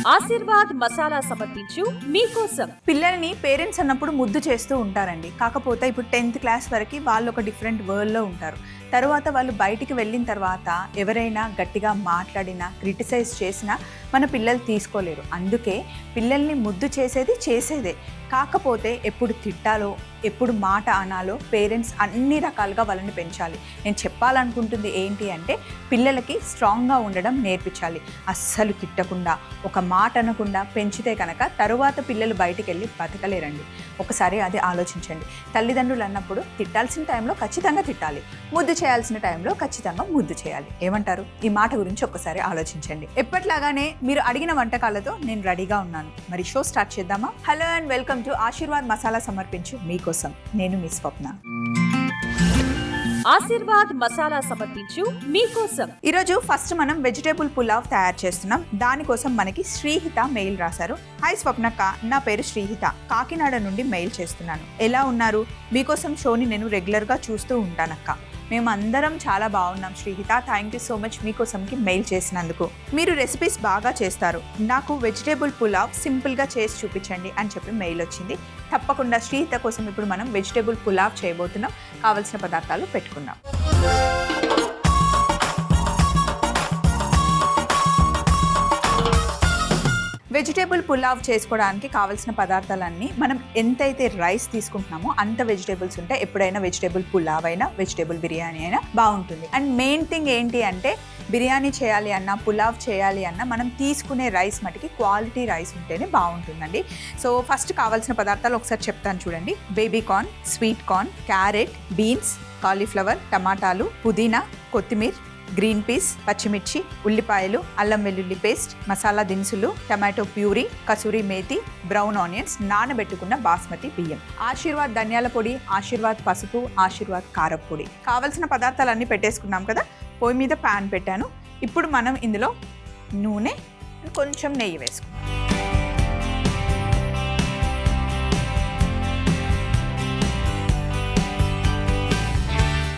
ఆశీర్వాద్ మసాలా సమర్పించు మీకోసం. పిల్లల్ని పేరెంట్స్ అన్నప్పుడు ముద్దు చేస్తూ ఉంటారండి. కాకపోతే ఇప్పుడు 10th క్లాస్ వరకు వాళ్ళు ఒక డిఫరెంట్ వరల్డ్లో ఉంటారు. తర్వాత వాళ్ళు బయటికి వెళ్ళిన తర్వాత ఎవరైనా గట్టిగా మాట్లాడినా క్రిటిసైజ్ చేసినా మన పిల్లలు తీసుకోలేరు. అందుకే పిల్లల్ని ముద్దు చేసేదే. కాకపోతే ఎప్పుడు తిట్టాలో ఎప్పుడు మాట అనాలో పేరెంట్స్ అన్ని రకాలుగా వాళ్ళని పెంచాలి. నేను చెప్పాలనుకుంటుంది ఏంటి అంటే పిల్లలకి స్ట్రాంగ్గా ఉండడం నేర్పించాలి. అస్సలు తిట్టకుండా ఒక మాట అనకుండా పెంచితే కనుక తరువాత పిల్లలు బయటికి వెళ్ళి బతకలేరండి. ఒకసారి అది ఆలోచించండి. తల్లిదండ్రులు అన్నప్పుడు తిట్టాల్సిన టైంలో ఖచ్చితంగా తిట్టాలి, ముద్దు చేయాల్సిన టైంలో ఖచ్చితంగా ముద్దు చేయాలి. ఏమంటారు? ఈ మాట గురించి ఒక్కసారి ఆలోచించండి. ఎప్పట్లాగానే మీరు అడిగిన వంటకాలతో నేను రెడీగా ఉన్నాను. మరి షో స్టార్ట్ చేద్దామా? Hello and welcome to Aashirvaad masala సమర్పించు మీకోసం. నేను మీ స్వప్న. ఆశీర్వాద్ మసాలా సమర్పించు మీకోసం. ఈరోజు ఫస్ట్ మనం వెజిటేబుల్ పులావ్ తయారు చేస్తున్నాం. దానికోసం మనకి శ్రీహిత మెయిల్ రాశారు. హాయ్ స్వప్నక్క, నా పేరు శ్రీహిత, కాకినాడ నుండి మెయిల్ చేస్తున్నాను. ఎలా ఉన్నారు? మీకోసం షోని నేను రెగ్యులర్గా చూస్తూ ఉంటానక్క. మేము అందరం చాలా బాగున్నాం Srihita. Thank you so much మీకోసంకి మెయిల్ చేసినందుకు. మీరు రెసిపీస్ బాగా చేస్తారు. నాకు వెజిటేబుల్ పులావ్ సింపుల్గా చేసి చూపించండి అని చెప్పి మెయిల్ వచ్చింది. తప్పకుండా శ్రీహిత కోసం ఇప్పుడు మనం వెజిటేబుల్ పులావ్ చేయబోతున్నాం. కావలసిన పదార్థాలు పెట్టుకుందాం. వెజిటేబుల్ పులావ్ చేసుకోవడానికి కావాల్సిన పదార్థాలన్నీ మనం ఎంతైతే రైస్ తీసుకుంటున్నామో అంత వెజిటేబుల్స్ ఉంటే ఎప్పుడైనా వెజిటేబుల్ పులావ్ అయినా వెజిటేబుల్ బిర్యానీ అయినా బాగుంటుంది. అండ్ మెయిన్ థింగ్ ఏంటి అంటే బిర్యానీ చేయాలి అన్నా పులావ్ చేయాలి అన్నా మనం తీసుకునే రైస్ మటుకి క్వాలిటీ రైస్ ఉంటేనే బాగుంటుందండి. సో ఫస్ట్ కావాల్సిన పదార్థాలు ఒకసారి చెప్తాను చూడండి. Baby corn, sweet corn, carrot, beans, cauliflower, టమాటాలు, పుదీనా, కొత్తిమీర, గ్రీన్ పీస్, పచ్చిమిర్చి, ఉల్లిపాయలు, అల్లం వెల్లుల్లి పేస్ట్, మసాలా దినుసులు, tomato puree, kasuri methi, brown onions, నానబెట్టుకున్న బాస్మతి బియ్యం, ఆశీర్వాద్ ధనియాల పొడి, ఆశీర్వాద్ పసుపు, ఆశీర్వాద్ కారం పొడి. కావలసిన పదార్థాలన్నీ పెట్టేసుకున్నాం కదా. పొయ్యి మీద ప్యాన్ పెట్టాను. ఇప్పుడు మనం ఇందులో నూనె, కొంచెం నెయ్యి వేసుకుందాం.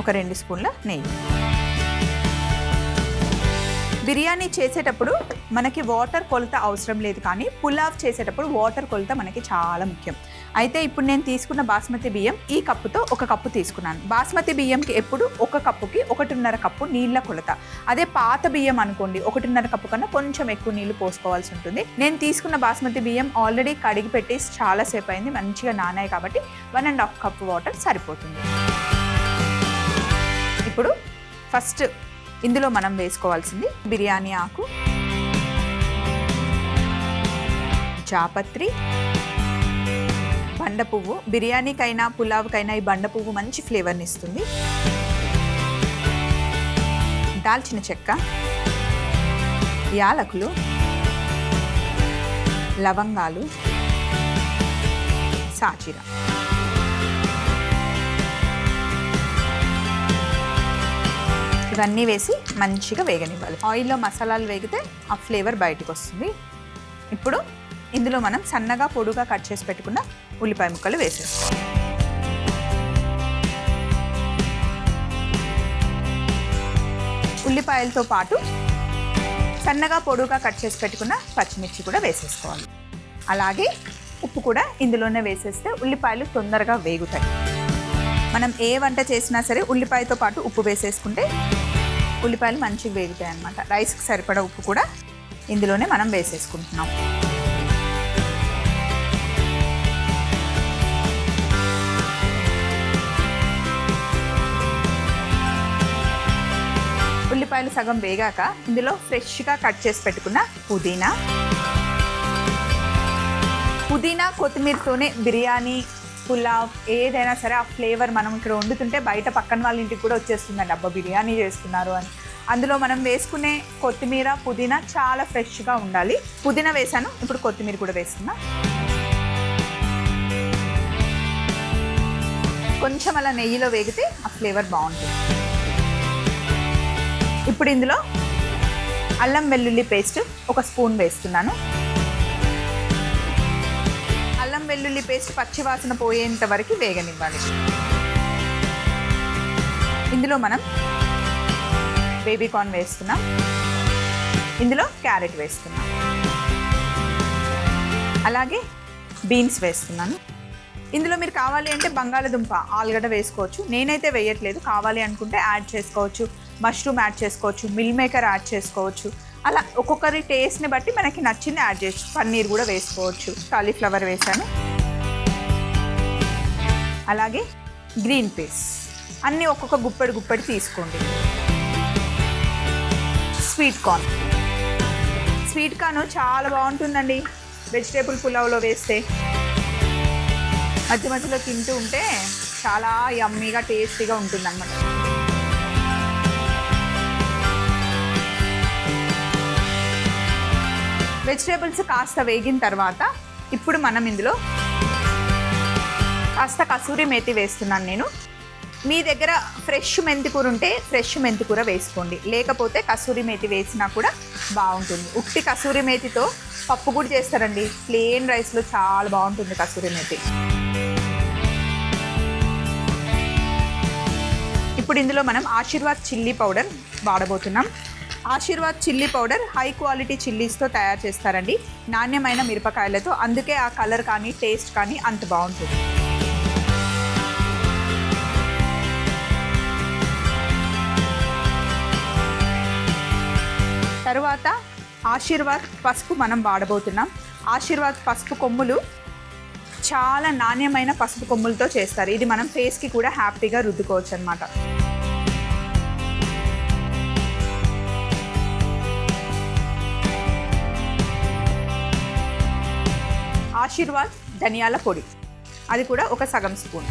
ఒక 2 స్పూన్ల నెయ్యి. బిర్యానీ చేసేటప్పుడు మనకి వాటర్ కొలత అవసరం లేదు, కానీ పులావ్ చేసేటప్పుడు వాటర్ కొలత మనకి చాలా ముఖ్యం. అయితే ఇప్పుడు నేను తీసుకున్న బాస్మతి బియ్యం ఈ కప్పుతో 1 కప్పు తీసుకున్నాను. బాస్మతి బియ్యంకి ఎప్పుడు 1 కప్పుకి 1.5 కప్పు నీళ్ళ కొలత. అదే పాత బియ్యం అనుకోండి 1.5 కప్పు కన్నా కొంచెం ఎక్కువ నీళ్లు పోసుకోవాల్సి ఉంటుంది. నేను తీసుకున్న బాస్మతి బియ్యం ఆల్రెడీ కడిగి పెట్టి చాలాసేపు అయింది, మంచిగా నానాయి కాబట్టి 1.5 కప్పు వాటర్ సరిపోతుంది. ఇప్పుడు ఫస్ట్ ఇందులో మనం వేసుకోవాల్సింది బిర్యానీ ఆకు, జాపత్రి, బండ పువ్వు. బిర్యానీకైనా పులావ్కైనా ఈ బండ పువ్వు మంచి ఫ్లేవర్ని ఇస్తుంది. దాల్చిన చెక్క, యాలకులు, లవంగాలు, సాజీర. ఇవన్నీ వేసి మంచిగా వేగనివ్వాలి. ఆయిల్లో మసాలాలు వేగితే ఆ ఫ్లేవర్ బయటకు వస్తుంది. ఇప్పుడు ఇందులో మనం సన్నగా పొడుగా కట్ చేసి పెట్టుకున్న ఉల్లిపాయ ముక్కలు వేసేసుకోవాలి. ఉల్లిపాయలతో పాటు సన్నగా పొడుగా కట్ చేసి పెట్టుకున్న పచ్చిమిర్చి కూడా వేసేసుకోవాలి. అలాగే ఉప్పు కూడా ఇందులోనే వేసేస్తే ఉల్లిపాయలు తొందరగా వేగుతాయి. మనం ఏ వంట చేసినా సరే ఉల్లిపాయతో పాటు ఉప్పు వేసేసుకుంటే ఉల్లిపాయలు మంచిగా వేగుతాయి అన్నమాట. రైస్కి సరిపడా ఉప్పు కూడా ఇందులోనే మనం వేసేసుకుంటున్నాం. ఉల్లిపాయలు సగం వేగాక ఇందులో ఫ్రెష్గా కట్ చేసి పెట్టుకున్న పుదీనా కొత్తిమీరతోనే బిర్యానీ పులావ్ ఏదైనా సరే ఆ ఫ్లేవర్ మనం ఇక్కడ వండుతుంటే బయట పక్కన వాళ్ళ ఇంటికి కూడా వచ్చేస్తుందండి, అబ్బా బిర్యానీ చేస్తున్నారు అని. అందులో మనం వేసుకునే కొత్తిమీర పుదీనా చాలా ఫ్రెష్గా ఉండాలి. పుదీనా వేసాను, ఇప్పుడు కొత్తిమీర కూడా వేస్తున్నా. కొంచెం అలా నెయ్యిలో వేగితే ఆ ఫ్లేవర్ బాగుంటుంది. ఇప్పుడు ఇందులో అల్లం వెల్లుల్లి పేస్ట్ 1 స్పూన్ వేస్తున్నాను. అల్లం వెల్లుల్లి పేస్ట్ పచ్చివాసన పోయేంత వరకు వేగనివ్వాలి. ఇందులో మనం బేబీ కార్న్ వేస్తున్నాం, ఇందులో క్యారెట్ వేస్తున్నాం. అలాగే బీన్స్ వేస్తున్నాను. ఇందులో మీరు కావాలి అంటే బంగాళదుంప, ఆలుగడ్డ వేసుకోవచ్చు. నేనైతే వేయట్లేదు. కావాలి అనుకుంటే యాడ్ చేసుకోవచ్చు. మష్రూమ్ యాడ్ చేసుకోవచ్చు, మిల్ మేకర్ యాడ్ చేసుకోవచ్చు. అలా ఒక్కొక్కరి టేస్ట్ని బట్టి మనకి నచ్చింది యాడ్ చేయొచ్చు. పన్నీర్ కూడా వేసుకోవచ్చు. కాలీఫ్లవర్ వేసాను. అలాగే గ్రీన్ పీస్ అన్నీ ఒక్కొక్క గుప్పెడు తీసుకోండి. స్వీట్ కార్న్ చాలా బాగుంటుందండి వెజిటేబుల్ పులావ్లో వేస్తే. మధ్య మధ్యలో తింటూ ఉంటే చాలా యమ్మీగా టేస్టీగా ఉంటుంది అన్నమాట. వెజిటేబుల్స్ కాస్త వేగిన తర్వాత ఇప్పుడు మనం ఇందులో కాస్త కసూరి మేతి వేస్తున్నాను నేను. మీ దగ్గర ఫ్రెష్ మెంతికూర ఉంటే ఫ్రెష్ మెంతికూర వేసుకోండి, లేకపోతే కసూరి మేతి వేసినా కూడా బాగుంటుంది. ఉట్టి కసూరి మేతితో పప్పు కూడా చేస్తారండి. ప్లెయిన్ రైస్లో చాలా బాగుంటుంది కసూరి మేతి. ఇప్పుడు ఇందులో మనం ఆశీర్వాద్ చిల్లీ పౌడర్ వాడబోతున్నాం. Aashirvaad chilli powder high quality చిల్లీస్తో తయారు చేస్తారండి, నాణ్యమైన మిరపకాయలతో. అందుకే ఆ కలర్ కానీ టేస్ట్ కానీ అంత బాగుంటుంది. తరువాత ఆశీర్వాద్ పసుపు మనం వాడబోతున్నాం. ఆశీర్వాద్ పసుపు కొమ్ములు చాలా నాణ్యమైన పసుపు కొమ్ములతో చేస్తారు. ఇది మనం ఫేస్కి కూడా హ్యాపీగా రుద్దుకోవచ్చు అన్నమాట. ఆశీర్వాద్ ధనియాల పొడి, అది కూడా ఒక సగం స్పూన్.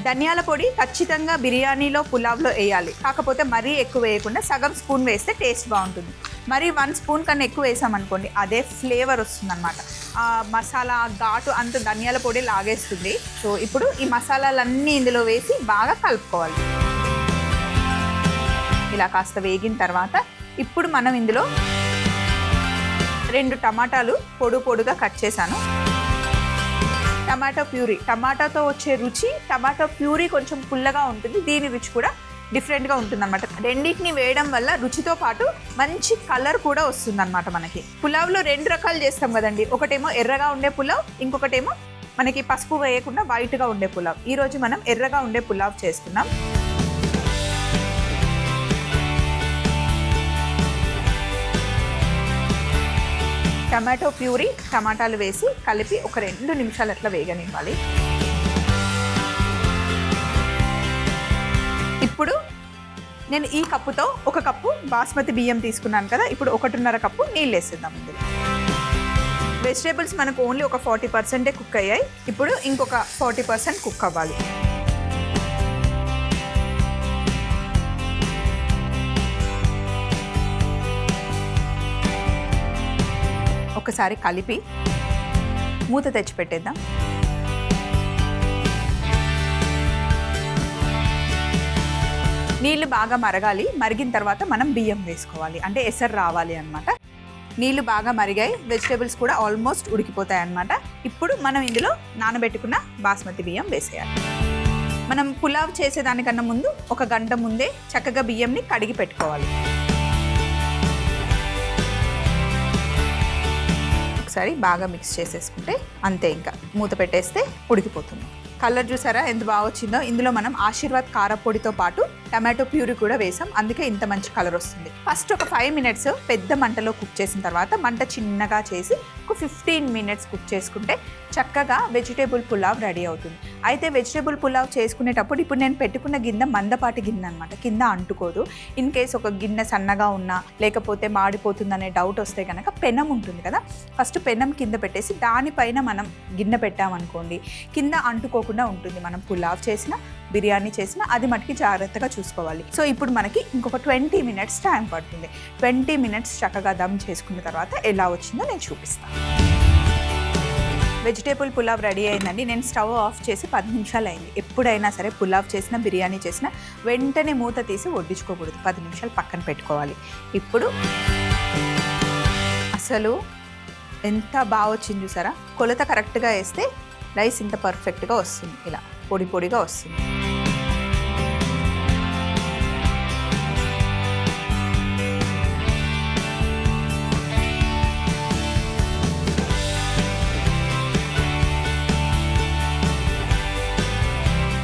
ధనియాల పొడి ఖచ్చితంగా బిర్యానీలో పులావ్లో వేయాలి. కాకపోతే మరీ ఎక్కువ వేయకుండా సగం స్పూన్ వేస్తే టేస్ట్ బాగుంటుంది. మరి 1 స్పూన్ కన్నా ఎక్కువ వేసామనుకోండి అదే ఫ్లేవర్ వస్తుంది అన్నమాట. ఆ మసాలా ఘాటు అంత ధనియాల పొడి లాగేస్తుంది. సో ఇప్పుడు ఈ మసాలాలన్నీ ఇందులో వేసి బాగా కలుపుకోవాలి. ఇలా కాస్త వేగిన తర్వాత ఇప్పుడు మనం ఇందులో 2 టమాటాలు పొడుగా కట్ చేశాను. టమాటో ప్యూరీ, టమాటాతో వచ్చే రుచి, టమాటో ప్యూరీ కొంచెం పుల్లగా ఉంటుంది, దీని రుచి కూడా డిఫరెంట్గా ఉంటుంది అనమాట. రెండింటిని వేయడం వల్ల రుచితో పాటు మంచి కలర్ కూడా వస్తుంది అనమాట. మనకి పులావ్లో 2 రకాలు చేస్తాం కదండి. ఒకటేమో ఎర్రగా ఉండే పులావ్, ఇంకొకటేమో మనకి పసుపు వేయకుండా వైట్గా ఉండే పులావ్. ఈరోజు మనం ఎర్రగా ఉండే పులావ్ చేస్తున్నాం. టమాటో ప్యూరీ, టమాటాలు వేసి కలిపి ఒక 2 నిమిషాలు అట్లా వేగనివ్వాలి. ఇప్పుడు నేను ఈ కప్పుతో 1 కప్పు బాస్మతి బియ్యం తీసుకున్నాను కదా, ఇప్పుడు 1.5 కప్పు నీళ్ళు వేసేద్దాం ఇందులో. వెజిటేబుల్స్ మనకు ఓన్లీ ఒక 40% కుక్ అయ్యాయి. ఇప్పుడు ఇంకొక 40% కుక్ అవ్వాలి. ఒకసారి కలిపి మూత తెచ్చి పెట్టేద్దాం. నీళ్ళు బాగా మరగాలి. మరిగిన తర్వాత మనం బియ్యం వేసుకోవాలి, అంటే ఎసరు రావాలి అన్నమాట. నీళ్ళు బాగా మరిగాయి, వెజిటేబుల్స్ కూడా ఆల్మోస్ట్ ఉడికిపోతాయి అన్నమాట. ఇప్పుడు మనం ఇందులో నానబెట్టుకున్న బాస్మతి బియ్యం వేసేయాలి. మనం పులావ్ చేసేదానికన్నా ముందు 1 గంట ముందే చక్కగా బియ్యంని కడిగి పెట్టుకోవాలి. ఒకసారి బాగా మిక్స్ చేసేసుకుంటే అంతే, ఇంకా మూత పెట్టేస్తే ఉడికిపోతుంది. కలర్ చూసారా ఎంత బాగా వచ్చిందో. ఇందులో మనం ఆశీర్వాద్ కారపొడితో పాటు టమాటో ప్యూరీ కూడా వేసాం, అందుకే ఇంత మంచి కలర్ వస్తుంది. ఫస్ట్ ఒక 5 మినిట్స్ పెద్ద మంటలో కుక్ చేసిన తర్వాత మంట చిన్నగా చేసి ఒక 15 మినిట్స్ కుక్ చేసుకుంటే చక్కగా వెజిటేబుల్ పులావ్ రెడీ అవుతుంది. అయితే వెజిటేబుల్ పులావ్ చేసుకునేటప్పుడు ఇప్పుడు నేను పెట్టుకున్న గిన్నె మందపాటి గిన్నె అనమాట, కింద అంటుకోదు. ఇన్ కేస్ ఒక గిన్నె సన్నగా ఉన్నా లేకపోతే మాడిపోతుందనే డౌట్ వస్తే కనుక పెనం ఉంటుంది కదా, ఫస్ట్ పెనం కింద పెట్టేసి దానిపైన మనం గిన్నె పెట్టామనుకోండి కింద అంటుకోకుండా ఉంటుంది. మనం పులావ్ చేసినా బిర్యానీ చేసినా అది మటుకి జాగ్రత్తగా చూసుకోవాలి. సో ఇప్పుడు మనకి ఇంకొక 20 మినిట్స్ టైం పడుతుంది. 20 మినిట్స్ చక్కగా దమ్ చేసుకున్న తర్వాత ఎలా వచ్చిందో నేను చూపిస్తాను. వెజిటేబుల్ పులావ్ రెడీ అయిందండి. నేను స్టవ్ ఆఫ్ చేసి 10 నిమిషాలు అయింది. ఎప్పుడైనా సరే పులావ్ చేసినా బిర్యానీ చేసినా వెంటనే మూత తీసి వడ్డించుకోకూడదు, 10 నిమిషాలు పక్కన పెట్టుకోవాలి. ఇప్పుడు అసలు ఎంత బాగా వచ్చింది చూసారా. కొలత కరెక్ట్గా వేస్తే రైస్ ఇంత పర్ఫెక్ట్గా వస్తుంది, ఇలా పొడి పొడిగా వస్తుంది.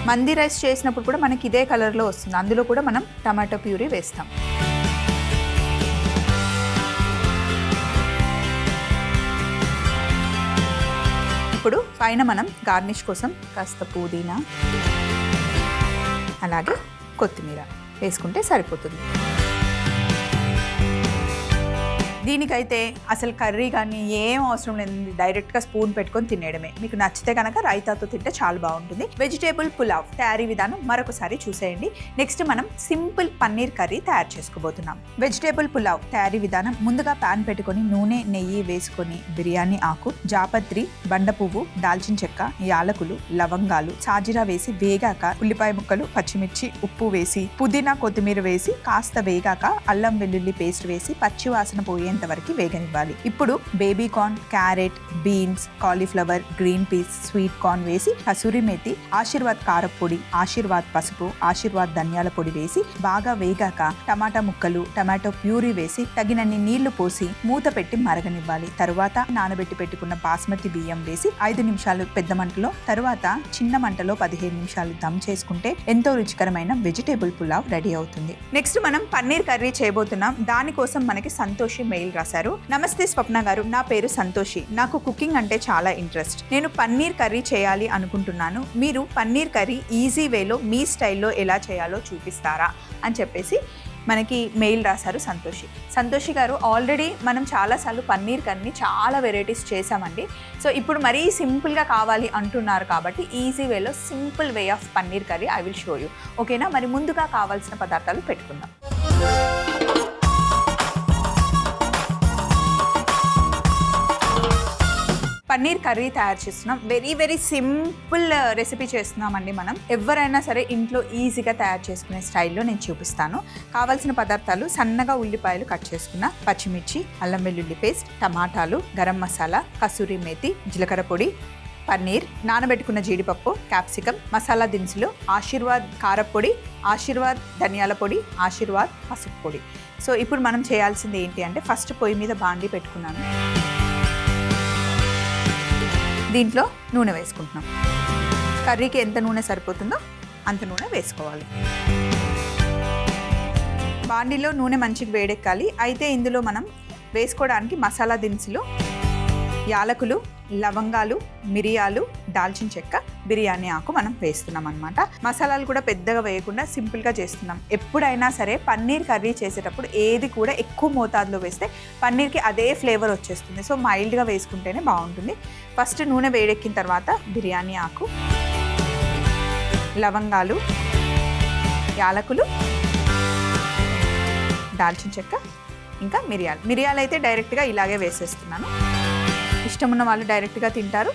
మంది రైస్ చేసినప్పుడు కూడా మనకి ఇదే కలర్లో వస్తుంది. అందులో కూడా మనం టమాటో ప్యూరీ వేస్తాం. ఇప్పుడు పైన మనం గార్నిష్ కోసం కాస్త పుదీనా అలాగే కొత్తిమీర వేసుకుంటే సరిపోతుంది. దీనికైతే అసలు కర్రీ కానీ ఏం అవసరం లేదు, డైరెక్ట్గా స్పూన్ పెట్టుకొని తినేయడమే. మీకు నచ్చితే కనుక రైతాతో తింటే చాలా బాగుంటుంది. వెజిటేబుల్ పులావ్ తయారీ విధానం మరొకసారి చూసేయండి. నెక్స్ట్ మనం సింపుల్ పన్నీర్ కర్రీ తయారు చేసుకోబోతున్నాం. వెజిటేబుల్ పులావ్ తయారీ విధానం: ముందుగా ప్యాన్ పెట్టుకొని నూనె నెయ్యి వేసుకొని బిర్యానీ ఆకు, జాపత్రి, బండ పువ్వు, దాల్చిన చెక్క, యాలకులు, లవంగాలు, సాజీరా వేసి వేగాక ఉల్లిపాయ ముక్కలు, పచ్చిమిర్చి, ఉప్పు వేసి పుదీనా కొత్తిమీర వేసి కాస్త వేగాక అల్లం వెల్లుల్లి పేస్ట్ వేసి పచ్చి వాసన పోయే వరకు వేగనివ్వాలి. ఇప్పుడు baby corn, carrot, beans, cauliflower, green peas, sweet corn వేసి కసూరి మేతి, ఆశీర్వాద్ కారపొడి, ఆశీర్వాద్ పసుపు, ఆశీర్వాద్ ధనియాల పొడి వేసి బాగా వేగాక టమాటా ముక్కలు, టమాటో ప్యూరీ వేసి తగినన్ని నీళ్లు పోసి మూత పెట్టి మరగనివ్వాలి. తరువాత నానబెట్టి పెట్టుకున్న బాస్మతి బియ్యం వేసి 5 నిమిషాలు పెద్ద మంటలో, తరువాత చిన్న మంటలో 15 నిమిషాలు దమ్ చేసుకుంటే ఎంతో రుచికరమైన వెజిటేబుల్ పులావ్ రెడీ అవుతుంది. నెక్స్ట్ మనం పన్నీర్ కర్రీ చేయబోతున్నాం. దానికోసం మనకి సంతోషి మెయిల్ రాశారు. నమస్తే స్వప్న గారు, నా పేరు సంతోషి. నాకు కుకింగ్ అంటే చాలా ఇంట్రెస్ట్. నేను పన్నీర్ కర్రీ చేయాలి అనుకుంటున్నాను. మీరు పన్నీర్ కర్రీ ఈజీ వేలో మీ స్టైల్లో ఎలా చేయాలో చూపిస్తారా అని చెప్పేసి మనకి మెయిల్ రాశారు సంతోషి గారు. ఆల్రెడీ మనం చాలాసార్లు పన్నీర్ కర్రీ చాలా వెరైటీస్ చేసామండి. సో ఇప్పుడు మరీ సింపుల్గా కావాలి అంటున్నారు కాబట్టి ఈజీ వేలో simple way of paneer curry I will show you. ఓకేనా? మరి ముందుగా కావాల్సిన పదార్థాలు పెట్టుకుందాం. పన్నీర్ కర్రీ తయారు చేస్తున్నాం. వెరీ సింపుల్ రెసిపీ చేస్తున్నామండి. మనం ఎవరైనా సరే ఇంట్లో ఈజీగా తయారు చేసుకునే స్టైల్లో నేను చూపిస్తాను. కావాల్సిన పదార్థాలు: సన్నగా ఉల్లిపాయలు కట్ చేసుకున్న, పచ్చిమిర్చి, అల్లం వెల్లుల్లి పేస్ట్, టమాటాలు, గరం మసాలా, కసూరి మేతి, జీలకర్ర పొడి, పన్నీర్, నానబెట్టుకున్న జీడిపప్పు, క్యాప్సికమ్, మసాలా దినుసులు, ఆశీర్వాద్ కారపొడి, ఆశీర్వాద్ ధనియాల పొడి, ఆశీర్వాద్ పసుపు పొడి. సో ఇప్పుడు మనం చేయాల్సింది ఏంటి అంటే, ఫస్ట్ పొయ్యి మీద బాండీ పెట్టుకున్నాను. దీంట్లో నూనె వేసుకుంటున్నాం. కర్రీకి ఎంత నూనె సరిపోతుందో అంత నూనె వేసుకోవాలి. బాండీలో నూనె మంచిగా వేడెక్కాలి. అయితే ఇందులో మనం వేసుకోవడానికి మసాలా దినుసులు, యాలకులు, లవంగాలు, మిరియాలు, దాల్చిన చెక్క, బిర్యానీ ఆకు మనం వేస్తున్నాం అన్నమాట. మసాలాలు కూడా పెద్దగా వేయకుండా సింపుల్గా చేస్తున్నాం. ఎప్పుడైనా సరే పన్నీర్ కర్రీ చేసేటప్పుడు ఏది కూడా ఎక్కువ మోతాదులో వేస్తే పన్నీర్కి అదే ఫ్లేవర్ వచ్చేస్తుంది. సో మైల్డ్గా వేసుకుంటేనే బాగుంటుంది. ఫస్ట్ నూనె వేడెక్కిన తర్వాత బిర్యానీ ఆకు, లవంగాలు, యాలకులు, దాల్చిన చెక్క, ఇంకా మిరియాలు అయితే డైరెక్ట్గా ఇలాగే వేసేస్తున్నాను. ఇష్టం ఉన్న వాళ్ళు డైరెక్ట్గా తింటారు,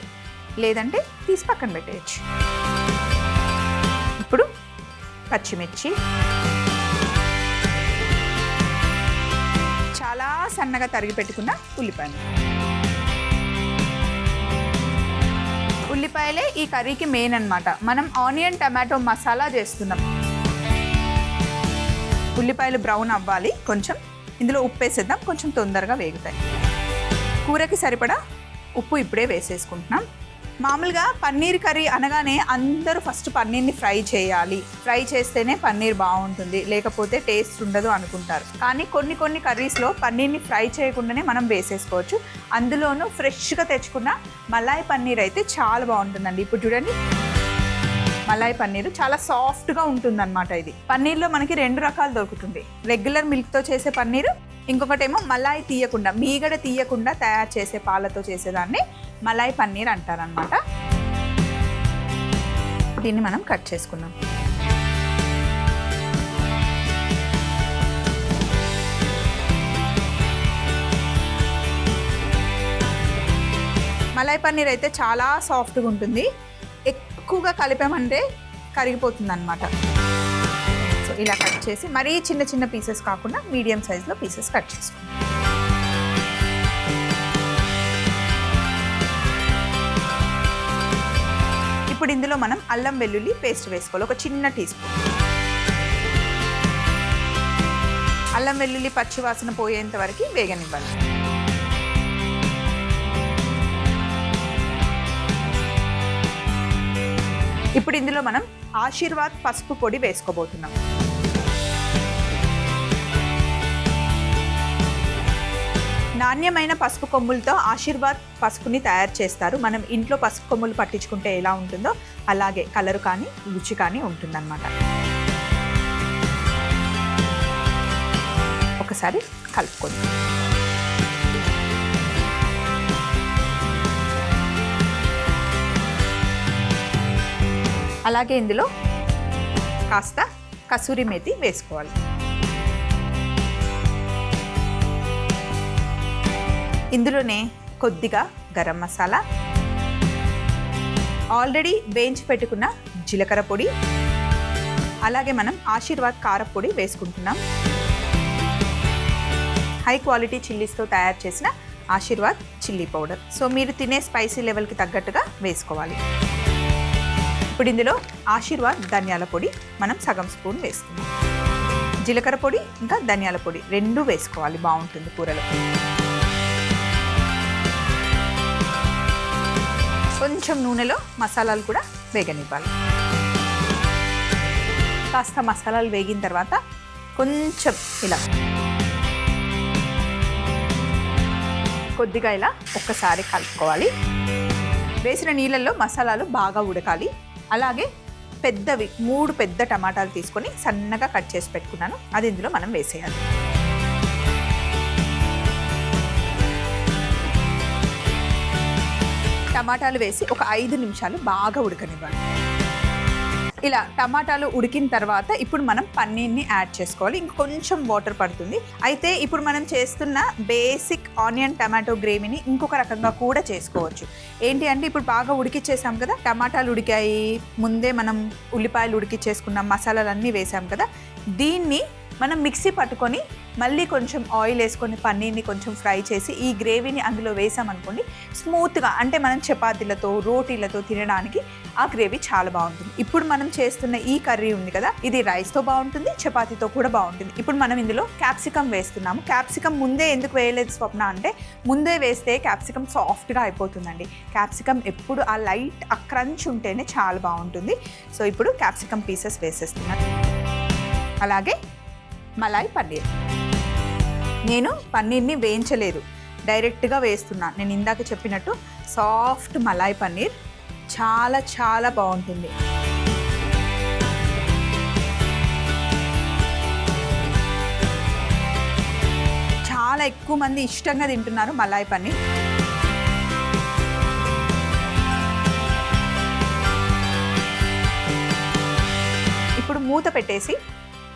లేదంటే తీసి పక్కన పెట్టేయచ్చు. ఇప్పుడు పచ్చిమిర్చి, చాలా సన్నగా తరిగి పెట్టుకున్న ఉల్లిపాయలే ఈ కర్రీకి మెయిన్ అన్నమాట. మనం ఆనియన్ టమాటో మసాలా చేస్తున్నాం. ఉల్లిపాయలు బ్రౌన్ అవ్వాలి కొంచెం. ఇందులో ఉప్పు వేసేద్దాం, కొంచెం తొందరగా వేగుతాయి. కూరకి సరిపడా ఉప్పు ఇప్పుడే వేసేసుకుంటున్నాం. మామూలుగా పన్నీర్ కర్రీ అనగానే అందరూ ఫస్ట్ పన్నీర్ని ఫ్రై చేయాలి, ఫ్రై చేస్తేనే పన్నీర్ బాగుంటుంది, లేకపోతే టేస్ట్ ఉండదు అనుకుంటారు. కానీ కొన్ని కర్రీస్లో పన్నీర్ని ఫ్రై చేయకుండానే మనం వేసేసుకోవచ్చు. అందులోనూ ఫ్రెష్గా తెచ్చుకున్న మలాయ్ పన్నీర్ అయితే చాలా బాగుంటుందండి. ఇప్పుడు చూడండి, మలాయ్ పన్నీర్ చాలా సాఫ్ట్గా ఉంటుంది అన్నమాట. ఇది పన్నీర్లో మనకి 2 రకాలు దొరుకుతుంది. రెగ్యులర్ మిల్క్తో చేసే పన్నీరు, ఇంకొకటేమో మలాయ్ తీయకుండా, మీగడ తీయకుండా తయారు చేసే పాలతో చేసేదాన్ని మలాయ్ పన్నీర్ అంటారనమాట. దీన్ని మనం కట్ చేసుకున్నాం. మలాయ్ పన్నీర్ అయితే చాలా సాఫ్ట్గా ఉంటుంది. ఎక్కువగా కలిపామంటే కరిగిపోతుంది అన్నమాట. సో ఇలా కట్ చేసి, మరీ చిన్న పీసెస్ కాకుండా మీడియం సైజులో పీసెస్ కట్ చేసుకుందాం. ఇప్పుడు ఇందులో మనం అల్లం వెల్లుల్లి పేస్ట్ వేసుకోవాలి, ఒక చిన్న టీ స్పూన్. అల్లం వెల్లుల్లి పచ్చి వాసన పోయేంత వరకు వేగనివ్వాలి. ఇప్పుడు ఇందులో మనం ఆశీర్వాద్ పసుపు పొడి వేసుకోబోతున్నాం. నాణ్యమైన పసుపు కొమ్ములతో ఆశీర్వాద్ పసుపుని తయారు చేస్తారు. మనం ఇంట్లో పసుపు కొమ్ములు పట్టించుకుంటే ఎలా ఉంటుందో అలాగే కలర్ కానీ రుచి కానీ ఉంటుందన్నమాట. ఒకసారి కలుపుకోండి. అలాగే ఇందులో కాస్త కసూరి మేతి వేసుకోవాలి. ఇందులోనే కొద్దిగా గరం మసాలా, ఆల్రెడీ వేయించి పెట్టుకున్న జీలకర్ర పొడి, అలాగే మనం ఆశీర్వాద్ కారపొడి వేసుకుంటున్నాం. హై క్వాలిటీ చిల్లీస్తో తయారు చేసిన ఆశీర్వాద్ చిల్లీ పౌడర్. సో మీరు తినే స్పైసీ లెవెల్కి తగ్గట్టుగా వేసుకోవాలి. ఇప్పుడు ఇందులో ఆశీర్వాద్ ధనియాల పొడి మనం సగం స్పూన్ వేస్తున్నాం. జీలకర్ర పొడి ఇంకా ధనియాల పొడి రెండు వేసుకోవాలి, బాగుంటుంది కూరలో. కొంచెం నూనెలో మసాలాలు కూడా వేగనివ్వాలి. కాస్త మసాలాలు వేగిన తర్వాత కొంచెం ఇలా కొద్దిగా ఇలా ఒక్కసారి కలుపుకోవాలి. వేసిన నీళ్ళల్లో మసాలాలు బాగా ఉడకాలి. అలాగే పెద్దవి 3 పెద్ద టమాటాలు తీసుకొని సన్నగా కట్ చేసి పెట్టుకున్నాను, అది ఇందులో మనం వేసేయాలి. టమాటాలు వేసి ఒక 5 నిమిషాలు బాగా ఉడకనివ్వాలి. ఇలా టమాటాలు ఉడికిన తర్వాత ఇప్పుడు మనం పన్నీర్ని యాడ్ చేసుకోవాలి. ఇంకొంచెం వాటర్ పడుతుంది. అయితే ఇప్పుడు మనం చేస్తున్న బేసిక్ ఆనియన్ టమాటో గ్రేవీని ఇంకొక రకంగా కూడా చేసుకోవచ్చు. ఏంటి అంటే ఇప్పుడు బాగా ఉడికిచ్చేసాం కదా, టమాటాలు ఉడికాయి, ముందే మనం ఉల్లిపాయలు ఉడికిచ్చేసుకున్నాం, మసాలాలు అన్నీ వేసాం కదా, దీన్ని మనం మిక్సీ పట్టుకొని మళ్ళీ కొంచెం ఆయిల్ వేసుకొని పన్నీర్ని కొంచెం ఫ్రై చేసి ఈ గ్రేవీని అందులో వేసామనుకోండి, స్మూత్గా అంటే మనం చపాతీలతో రోటీలతో తినడానికి ఆ గ్రేవీ చాలా బాగుంటుంది. ఇప్పుడు మనం చేస్తున్న ఈ కర్రీ ఉంది కదా, ఇది రైస్తో బాగుంటుంది, చపాతీతో కూడా బాగుంటుంది. ఇప్పుడు మనం ఇందులో క్యాప్సికమ్ వేస్తున్నాము. క్యాప్సికమ్ ముందే ఎందుకు వేయలేదు స్వప్న అంటే, ముందే వేస్తే క్యాప్సికమ్ సాఫ్ట్గా అయిపోతుందండి. క్యాప్సికమ్ ఎప్పుడు ఆ లైట్ ఆ క్రంచ్ ఉంటేనే చాలా బాగుంటుంది. సో ఇప్పుడు క్యాప్సికమ్ పీసెస్ వేసేస్తున్నాను. అలాగే మలాయ్ పన్నీర్, నేను పన్నీర్ని వేయించలేదు, డైరెక్ట్గా వేస్తున్నాను. నేను ఇందాక చెప్పినట్టు సాఫ్ట్ మలాయ్ పన్నీర్ చాలా చాలా బాగుంటుంది. చాలా ఎక్కువ మంది ఇష్టంగా తింటున్నారు మలాయ్ పన్నీర్. ఇప్పుడు మూత పెట్టేసి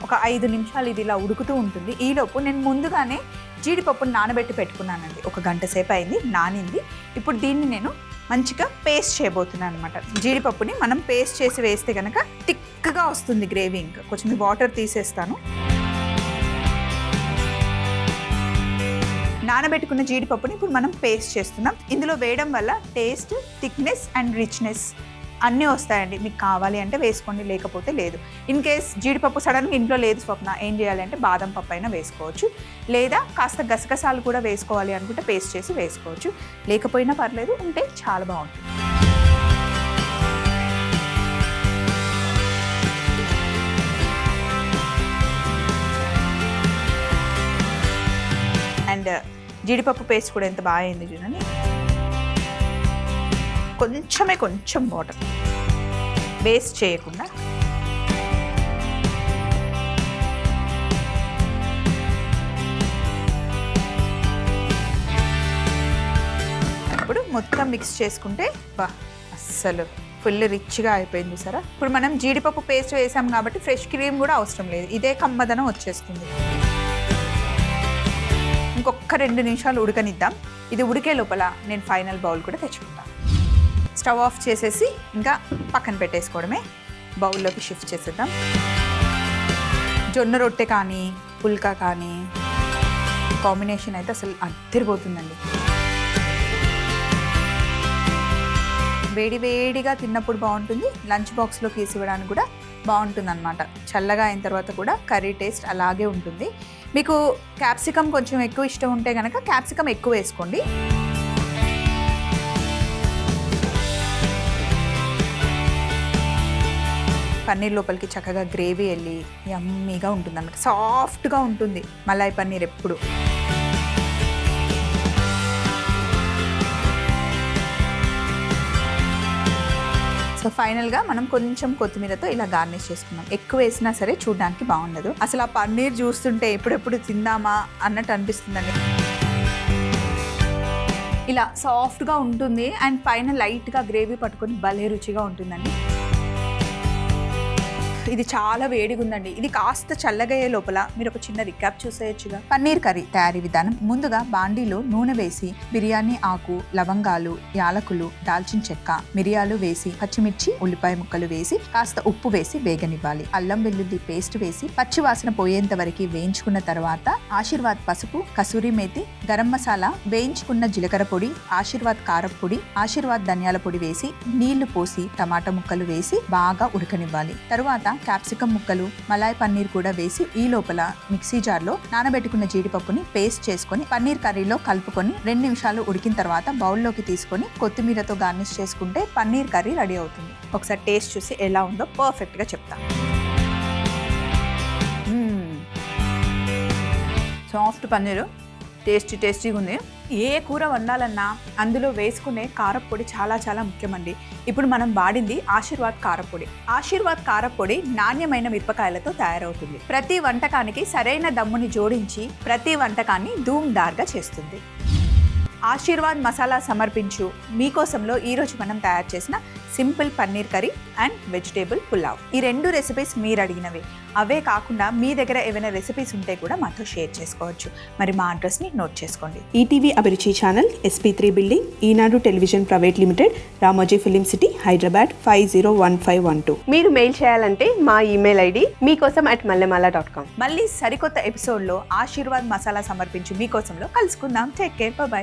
ఒక 5 నిమిషాలు ఇది ఇలా ఉడుకుతూ ఉంటుంది. ఈలోపు నేను ముందుగానే జీడిపప్పును నానబెట్టి పెట్టుకున్నానండి. 1 గంట సేపు అయింది, నానింది. ఇప్పుడు దీన్ని నేను మంచిగా పేస్ట్ చేయబోతున్నాను అనమాట. జీడిపప్పుని మనం పేస్ట్ చేసి వేస్తే కనుక థిక్గా వస్తుంది గ్రేవీ. ఇంకా కొంచెం వాటర్ తీసేస్తాను. నానబెట్టుకున్న జీడిపప్పుని ఇప్పుడు మనం పేస్ట్ చేస్తున్నాం. ఇందులో వేయడం వల్ల టేస్ట్, థిక్నెస్ అండ్ రిచ్నెస్ అన్నీ వస్తాయండి. మీకు కావాలి అంటే వేసుకోండి, లేకపోతే లేదు. ఇన్ కేస్ జీడిపప్పు సడన్గా ఇంట్లో లేదు స్వప్న, ఏం చేయాలి అంటే బాదం పప్పు అయినా వేసుకోవచ్చు, లేదా కాస్త గసగసాలు కూడా వేసుకోవాలి అనుకుంటే పేస్ట్ చేసి వేసుకోవచ్చు. లేకపోయినా పర్లేదు, ఉంటే చాలా బాగుంటుంది. అండ్ జీడిపప్పు పేస్ట్ కూడా ఎంత బాగా అయింది చూడండి. కొంచెం వాటర్ వేస్ట్ చేయకుండా ఇప్పుడు మొత్తం మిక్స్ చేసుకుంటే అస్సలు ఫుల్ రిచ్గా అయిపోయింది సరే. ఇప్పుడు మనం జీడిపప్పు పేస్ట్ వేసాం కాబట్టి ఫ్రెష్ క్రీమ్ కూడా అవసరం లేదు, ఇదే కమ్మదనం వచ్చేస్తుంది. ఇంకొక 2 నిమిషాలు ఉడకనిద్దాం. ఇది ఉడికే లోపల నేను ఫైనల్ బౌల్ కూడా తెచ్చుకుంటాను. స్టవ్ ఆఫ్ చేసేసి ఇంకా పక్కన పెట్టేసుకోవడమే. బౌల్లోకి షిఫ్ట్ చేసేద్దాం. జొన్న రొట్టె కానీ పుల్కా కానీ కాంబినేషన్ అయితే అసలు అద్దరిపోతుందండి. వేడి వేడిగా తిన్నప్పుడు బాగుంటుంది, లంచ్ బాక్స్లోకి తీసివ్వడానికి కూడా బాగుంటుంది అన్నమాట. చల్లగా అయిన తర్వాత కూడా కర్రీ టేస్ట్ అలాగే ఉంటుంది. మీకు క్యాప్సికమ్ కొంచెం ఎక్కువ ఇష్టం ఉంటే కనుక క్యాప్సికమ్ ఎక్కువ వేసుకోండి. పన్నీర్ లోపలికి చక్కగా గ్రేవీ వెళ్ళి యమ్మీగా ఉంటుంది అన్నమాట. సాఫ్ట్గా ఉంటుంది మలాయ్ పన్నీర్ ఎప్పుడు. సో ఫైనల్గా మనం కొంచెం కొత్తిమీరతో ఇలా గార్నిష్ చేసుకున్నాం. ఎక్కువ వేసినా సరే చూడడానికి బాగుండదు. అసలు ఆ పన్నీర్ చూస్తుంటే ఎప్పుడెప్పుడు తిందామా అన్నట్టు అనిపిస్తుందండి. ఇలా సాఫ్ట్గా ఉంటుంది అండ్ పైన లైట్గా గ్రేవీ పట్టుకొని భలే రుచిగా ఉంటుందండి. ఇది చాలా వేడిగా ఉందండి. ఇది కాస్త చల్లగయ్యే లోపల మీరు ఒక చిన్న రికాప్ చూసేయచ్చుగా. పన్నీర్ కర్రీ తయారీ విధానం: ముందుగా బాండీలో నూనె వేసి బిర్యానీ ఆకు, లవంగాలు, యాలకులు, దాల్చిన చెక్క, మిరియాలు వేసి పచ్చిమిర్చి, ఉల్లిపాయ ముక్కలు వేసి కాస్త ఉప్పు వేసి వేగనివ్వాలి. అల్లం వెల్లుల్లి పేస్ట్ వేసి పచ్చి వాసన పోయేంత వరకు వేయించుకున్న తర్వాత ఆశీర్వాద్ పసుపు, కసూరి మేతి, గరం మసాలా, వేయించుకున్న జీలకర్ర పొడి, ఆశీర్వాద్ కారం పొడి, ఆశీర్వాద్ ధనియాల పొడి వేసి నీళ్లు పోసి టమాటా ముక్కలు వేసి బాగా ఉడకనివ్వాలి. తరువాత క్యాప్సికం ముక్కలు, మలాయ్ పన్నీర్ కూడా వేసి ఈ లోపల మిక్సీ జార్లో నానబెట్టుకున్న జీడిపప్పుని పేస్ట్ చేసుకొని పన్నీర్ కర్రీలో కలుపుకొని 2 నిమిషాలు ఉడికిన తర్వాత బౌల్లోకి తీసుకొని కొత్తిమీరతో గార్నిష్ చేసుకుంటే పన్నీర్ కర్రీ రెడీ అవుతుంది. ఒకసారి టేస్ట్ చూసి ఎలా ఉందో పర్ఫెక్ట్గా చెప్తాను. సాఫ్ట్ పన్నీరు టేస్టీగా ఉంది. ఏ కూర వండాలన్నా అందులో వేసుకునే కారపొడి చాలా చాలా ముఖ్యమండి. ఇప్పుడు మనం వాడింది ఆశీర్వాద్ కారపొడి. ఆశీర్వాద్ కారపొడి నాణ్యమైన మిరపకాయలతో తయారవుతుంది. ప్రతి వంటకానికి సరైన దమ్ముని జోడించి ప్రతి వంటకాన్ని ధూమ్ధార్గా చేస్తుంది. ఆశీర్వాద్ మసాలా సమర్పించు మీకోసంలో ఈరోజు మనం తయారు చేసిన simple paneer curry and vegetable pulao. ఈ 2 రెసిపీస్ మీరు అడిగినవి. అవే కాకుండా మీ దగ్గర ఏమైనా రెసిపీస్ ఉంటే కూడా మాతో షేర్ చేసుకోవచ్చు. మరి మా అడ్రస్ని నోట్ చేసుకోండి. ETV Abhiruchi channel, SP3 building, Eenadu television private limited, Ramoji film city, Hyderabad 501512. మీరు మెయిల్ చేయాలంటే మా ఈమెయిల్ ఐడి meekosam@mallemala.com. మళ్ళీ సరికొత్త ఎపిసోడ్లో ఆశీర్వాద్ మసాలా సమర్పించు మీకోసంలో కలుసుకుందాం. Take care, by.